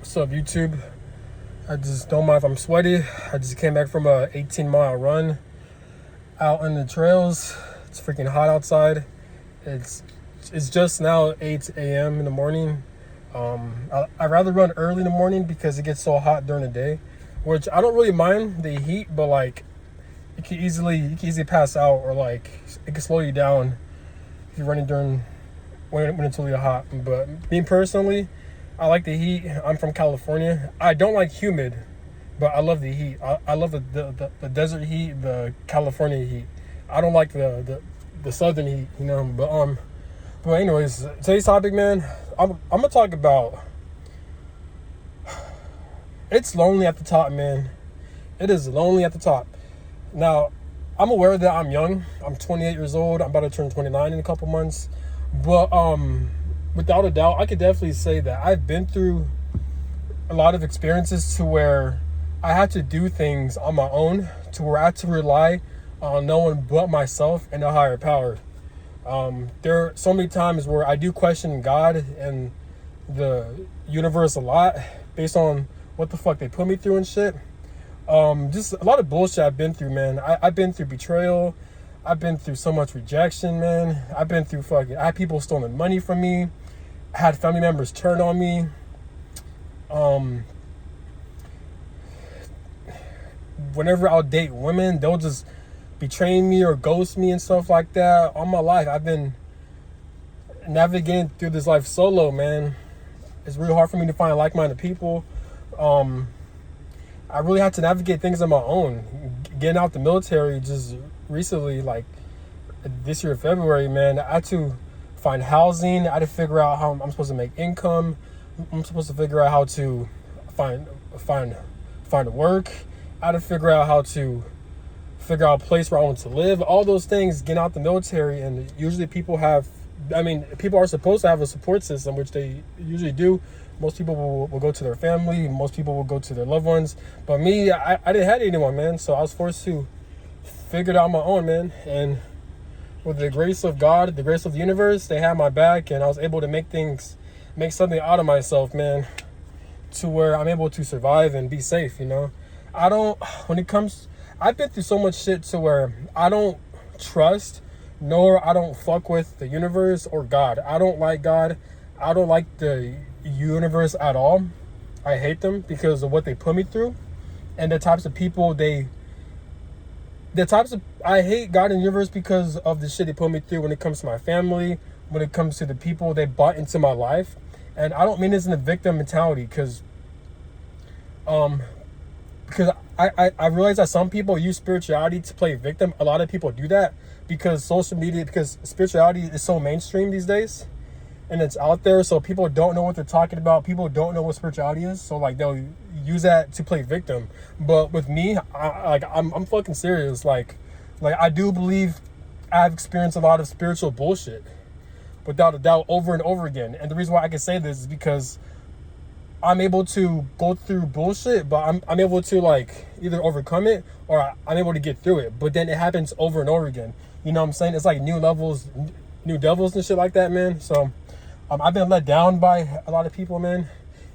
What's up, YouTube? I just don't mind if I'm sweaty. I just came back from a 18-mile run out on the trails. It's freaking hot outside. It's just now 8 a.m. in the morning. I'd rather run early in the morning because it gets so hot during the day, which I don't really mind the heat, but like you can easily pass out, or like it can slow you down if you're running during when it's really hot. But me personally, I like the heat. I'm from California. I don't like humid, but I love the heat. I love the desert heat, the California heat. I don't like the southern heat, you know. But anyways, today's topic, man. I'm gonna talk about. It's lonely at the top, man. It is lonely at the top. Now, I'm aware that I'm young. I'm 28 years old. I'm about to turn 29 in a couple months. But without a doubt, I could definitely say that I've been through a lot of experiences to where I had to do things on my own, to where I had to rely on no one but myself and a higher power. There are so many times where I do question God and the universe a lot based on what the fuck they put me through and shit. Just a lot of bullshit I've been through, man. I've been through betrayal. I've been through so much rejection, man. I've been through I had people stealing money from me. I had family members turn on me. Whenever I'll date women, they'll just betray me or ghost me and stuff like that. All my life, I've been navigating through this life solo, man. It's really hard for me to find like-minded people. I really had to navigate things on my own. Getting out the military just recently, like this year, February, man, I had to find housing. I had to figure out how I'm supposed to make income. I'm supposed to figure out how to find work. I had to figure out how to figure out a place where I want to live. All those things, getting out the military, and usually people are supposed to have a support system, which they usually do. Most people will go to their family. Most people will go to their loved ones. But me, I didn't have anyone, man. So I was forced to figure it out on my own, man. And with the grace of God, the grace of the universe, they had my back, and I was able to make something out of myself, man, to where I'm able to survive and be safe, you know. I've been through so much shit to where I don't trust, nor I don't fuck with the universe or God. I don't like God. I don't like the universe at all. I hate them because of what they put me through and the types of people I hate God and the universe because of the shit they put me through when it comes to my family, when it comes to the people they brought into my life. And I don't mean this in a victim mentality, because I realize that some people use spirituality to play victim. A lot of people do that because spirituality is so mainstream these days, and it's out there, so people don't know what they're talking about. People don't know what spirituality is, so like they'll use that to play victim. But with me, I'm fucking serious. Like I do believe I've experienced a lot of spiritual bullshit, without a doubt, over and over again. And the reason why I can say this is because I'm able to go through bullshit, but I'm able to like either overcome it or I'm able to get through it. But then it happens over and over again. You know what I'm saying? It's like new levels, new devils and shit like that, man. So I've been let down by a lot of people, man.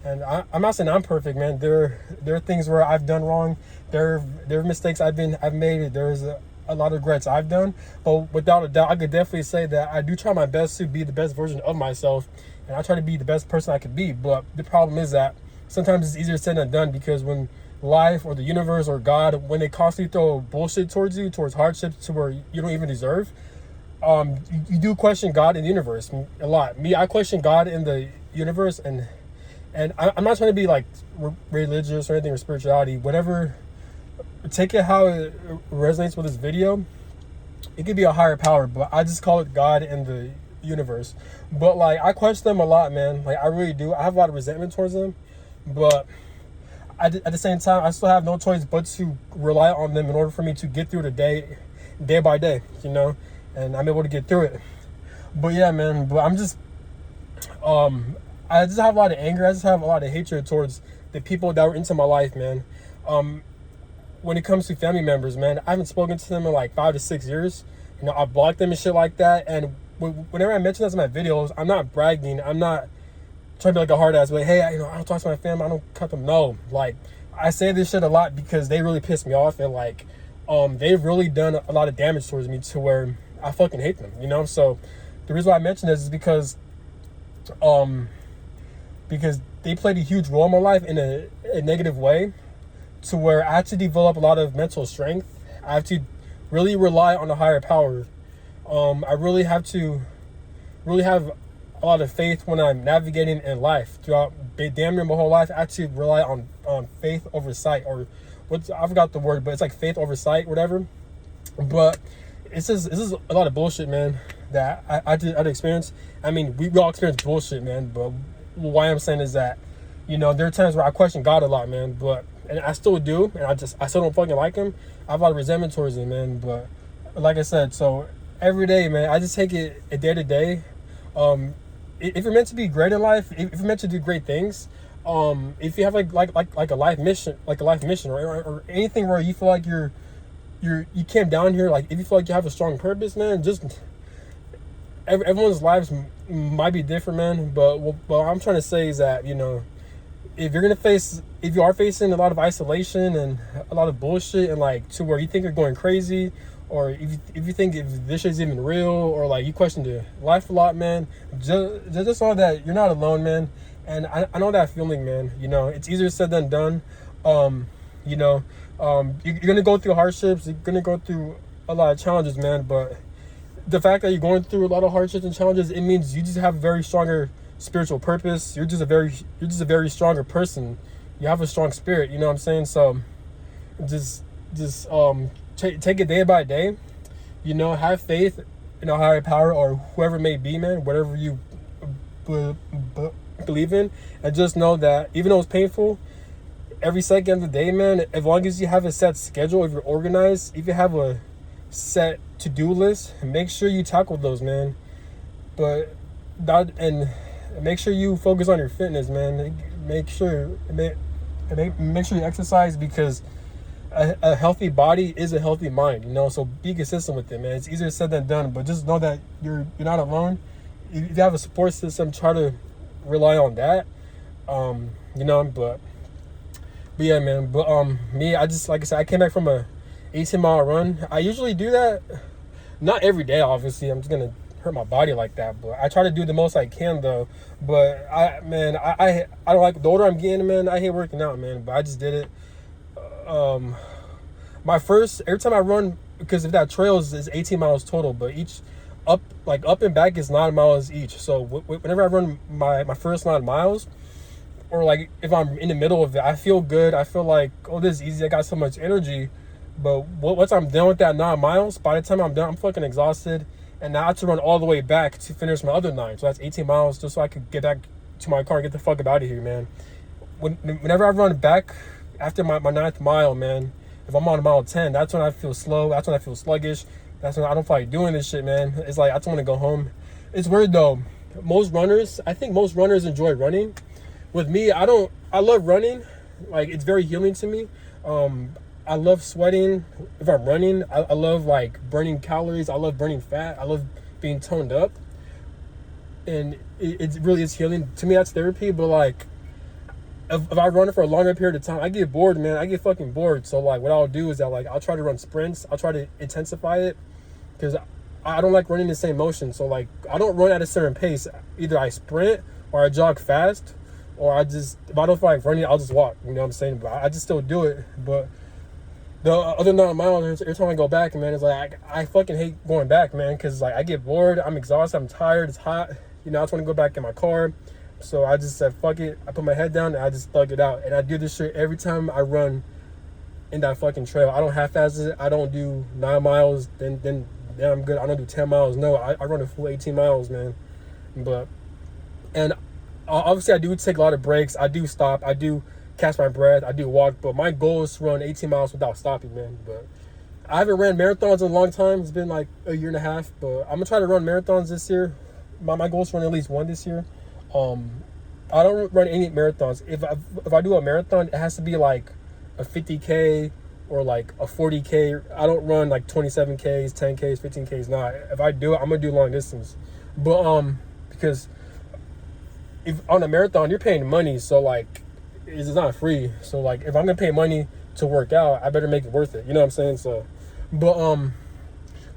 And I'm not saying I'm perfect, man. There are things where I've done wrong. There are mistakes I've made. There's a lot of regrets I've done. But without a doubt, I could definitely say that I do try my best to be the best version of myself. And I try to be the best person I could be. But the problem is that sometimes it's easier said than done, because when life or the universe or God, when they constantly throw bullshit towards you, towards hardships to where you don't even deserve, you do question God and the universe a lot. Me, I question God and the universe, and I'm not trying to be like religious or anything, or spirituality, whatever. Take it how it resonates with this video. It could be a higher power, but I just call it God and the universe. But like, I question them a lot, man. Like, I really do. I have a lot of resentment towards them, but at the same time, I still have no choice but to rely on them in order for me to get through the day by day, you know. And I'm able to get through it. But yeah, man. But I just have a lot of anger. I just have a lot of hatred towards the people that were into my life, man. When it comes to family members, man, I haven't spoken to them in like 5 to 6 years. You know, I blocked them and shit like that. And whenever I mention this in my videos, I'm not bragging. I'm not trying to be like a hard ass, but hey, I don't talk to my family, I don't cut them. No, like, I say this shit a lot because they really piss me off, and like, they've really done a lot of damage towards me to where I fucking hate them, So the reason why I mention this is because they played a huge role in my life in a negative way, to where I had to develop a lot of mental strength. I have to really rely on a higher power. I really have to really have a lot of faith when I'm navigating in life. Throughout damn near my whole life, I had to rely on faith over sight, or I forgot the word, but it's like faith over sight, whatever. But this is a lot of bullshit, man, that I'd experience. I mean, we all experience bullshit, man, but why I'm saying is that, there are times where I question God a lot, man, and I still do, and I still don't fucking like him. I have a lot of resentment towards him, man, but like I said, so every day, man, I just take it a day to day. If you're meant to be great in life, if you're meant to do great things, if you have like a life mission, or anything where you feel like you came down here, like if you feel like you have a strong purpose, man, just everyone's lives might be different, man. But what I'm trying to say is that, if you are facing a lot of isolation and a lot of bullshit, and like to where you think you're going crazy, or if you think if this shit's even real, or like you question your life a lot, man, just know that you're not alone, man. And I know that feeling, man. It's easier said than done. You're gonna go through hardships, you're gonna go through a lot of challenges, man. But the fact that you're going through a lot of hardships and challenges, it means you just have a very stronger spiritual purpose. You're just a very stronger person. You have a strong spirit, you know what I'm saying? So just take it day by day, have faith in a higher power, or whoever it may be, man, whatever you believe in, and just know that even though it's painful, every second of the day, man, as long as you have a set schedule, if you're organized, if you have a set to-do list, make sure you tackle those, man. But make sure you focus on your fitness, man. Make sure you exercise, because a healthy body is a healthy mind, so be consistent with it, man. It's easier said than done, but just know that you're not alone. If you have a support system, try to rely on that. But yeah, man. But me, I just, like I said, I came back from a 18-mile run. I usually do that, not every day, obviously. I'm just gonna hurt my body like that, but I try to do the most I can, though. But I don't like, the older I'm getting, man, I hate working out, man, but I just did it. Every time I run, because if that trail is 18 miles total, but each up and back is 9 miles each. So whenever I run my first 9 miles, or like if I'm in the middle of it, I feel good. I feel like, oh, this is easy, I got so much energy. But once I'm done with that 9 miles, by the time I'm done, I'm fucking exhausted, and now I have to run all the way back to finish my other 9. So that's 18 miles, just so I could get back to my car and get the fuck out of here, man. Whenever I run back after my 9th mile, man, if I'm on mile 10, that's when I feel slow. That's when I feel sluggish. That's when I don't feel like doing this shit, man. It's like I just want to go home. It's weird, though. I think most runners enjoy running. With me, I love running. Like, it's very healing to me. I love sweating if I'm running. I love, like, burning calories. I love burning fat. I love being toned up. And it really is healing. To me, that's therapy. But, like, if I run it for a longer period of time, I get bored, man. I get fucking bored. So, like, what I'll do is that, like, I'll try to run sprints. I'll try to intensify it, because I don't like running the same motion. So, like, I don't run at a certain pace. Either I sprint or I jog fast, or if I don't feel like running, I'll just walk. You know what I'm saying? But I just still do it. But the other 9 miles, every time I go back, man, it's like I fucking hate going back, man, because, like, I get bored. I'm exhausted. I'm tired. It's hot. I just want to go back in my car. So I just said, fuck it. I put my head down and I just thug it out. And I do this shit every time I run in that fucking trail. I don't half-ass it. I don't do 9 miles, then I'm good. I don't do 10 miles. No, I run a full 18 miles, man. And obviously I do take a lot of breaks. I do stop. I do catch my breath. I do walk. But my goal is to run 18 miles without stopping, man. But I haven't ran marathons in a long time. It's been like a year and a half. But I'm going to try to run marathons this year. My goal is to run at least one this year. I don't run any marathons. If I do a marathon, it has to be like a 50K or like a 40K. I don't run like 27Ks, 10Ks, 15Ks. Nah, if I do it, I'm gonna do long distance. But because if on a marathon you're paying money, so like it's not free. So like if I'm gonna pay money to work out, I better make it worth it. You know what I'm saying? So, but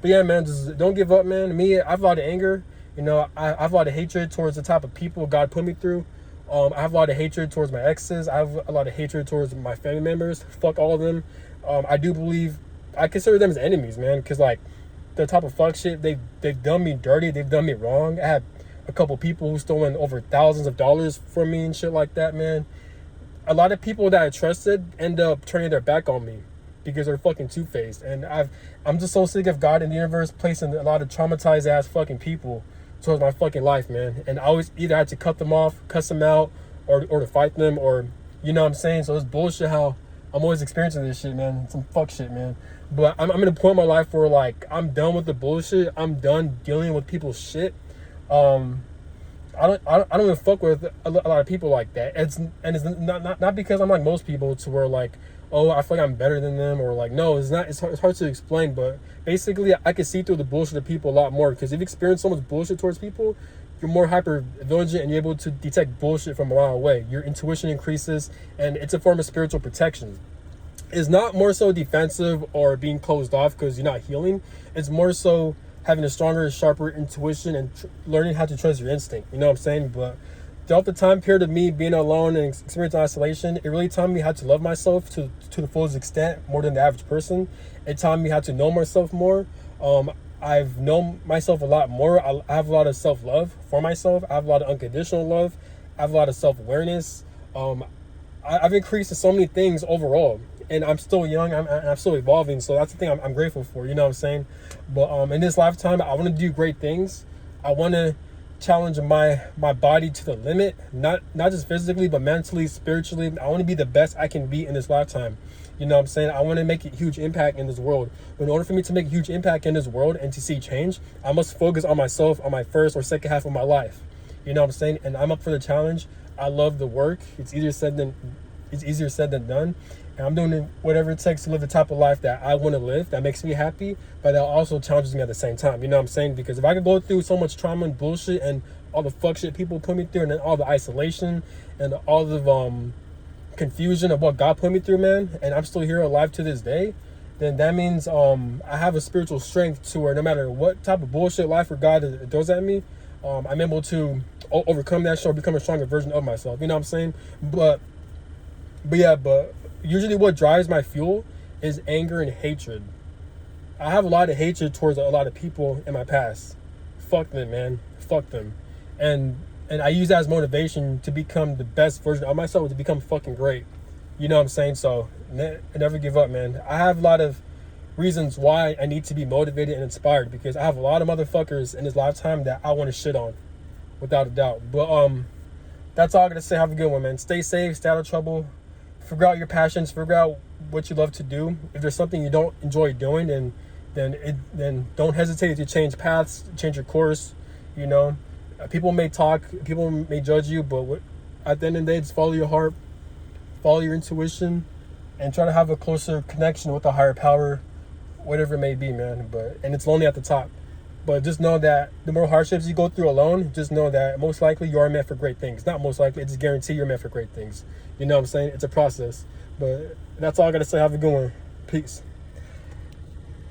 but yeah, man, just don't give up, man. Me, I have a lot of anger. You know, I have a lot of hatred towards the type of people God put me through. I have a lot of hatred towards my exes. I have a lot of hatred towards my family members. Fuck all of them. I do believe I consider them as enemies, man, because like the type of fuck shit they've done me dirty. They've done me wrong. I had a couple people who stolen over thousands of dollars from me and shit like that, man. A lot of people that I trusted end up turning their back on me because they're fucking two-faced. And I'm just so sick of God and the universe placing a lot of traumatized ass fucking people towards my fucking life, man. And I always either had to cut them off, cuss them out, or to fight them, or you know what I'm saying? So it's bullshit how I'm always experiencing this shit, man. Some fuck shit, man. But I'm in a point in my life where like I'm done with the bullshit. I'm done dealing with people's shit. I don't even fuck with a lot of people like that. It's not because I'm like most people to where like, oh, I feel like I'm better than them, or like, no, it's not. It's hard to explain, but basically I can see through the bullshit of people a lot more, because if you experience so much bullshit towards people, you're more hyper vigilant and you're able to detect bullshit from a mile away. Your intuition increases, and it's a form of spiritual protection. It's not more so defensive or being closed off because you're not healing. It's more so having a stronger, sharper intuition and learning how to trust your instinct. You know what I'm saying? But throughout the time period of me being alone and experiencing isolation, it really taught me how to love myself to the fullest extent, more than the average person. It taught me how to know myself more. I've known myself a lot more. I have a lot of self-love for myself. I have a lot of unconditional love. I have a lot of self-awareness. I've increased in so many things overall, and I'm still young. I'm still evolving, so that's the thing I'm grateful for. You know what I'm saying? But in this lifetime, I want to do great things. I want to challenge my body to the limit, not just physically, but mentally, spiritually. I want to be the best I can be in this lifetime. You know what I'm saying? I want to make a huge impact in this world. But in order for me to make a huge impact in this world and to see change, I must focus on myself on my first or second half of my life. You know what I'm saying? And I'm up for the challenge. I love the work. It's easier said than done. And I'm doing whatever it takes to live the type of life that I want to live, that makes me happy, but that also challenges me at the same time. You know what I'm saying? Because if I could go through so much trauma and bullshit and all the fuck shit people put me through, and then all the isolation and all the confusion of what God put me through, man, and I'm still here alive to this day, then that means I have a spiritual strength to where no matter what type of bullshit life or God throws at me, I'm able to overcome that shit or become a stronger version of myself. You know what I'm saying? But usually what drives my fuel is anger and hatred. I have a lot of hatred towards a lot of people in my past. Fuck them, man. Fuck them. And I use that as motivation to become the best version of myself, to become fucking great. You know what I'm saying? So never give up, man. I have a lot of reasons why I need to be motivated and inspired, because I have a lot of motherfuckers in this lifetime that I want to shit on, without a doubt. But that's all I gotta say. Have a good one, man. Stay safe, stay out of trouble. Figure out your passions, figure out what you love to do. If there's something you don't enjoy doing, then don't hesitate to change paths, change your course. You know, people may talk, people may judge you, but at the end of the day, just follow your heart, follow your intuition, and try to have a closer connection with a higher power, whatever it may be, man. And it's lonely at the top. But just know that the more hardships you go through alone, just know that most likely you are meant for great things. Not most likely, it's guaranteed you're meant for great things. You know what I'm saying? It's a process. But that's all I got to say. Have a good one. Peace.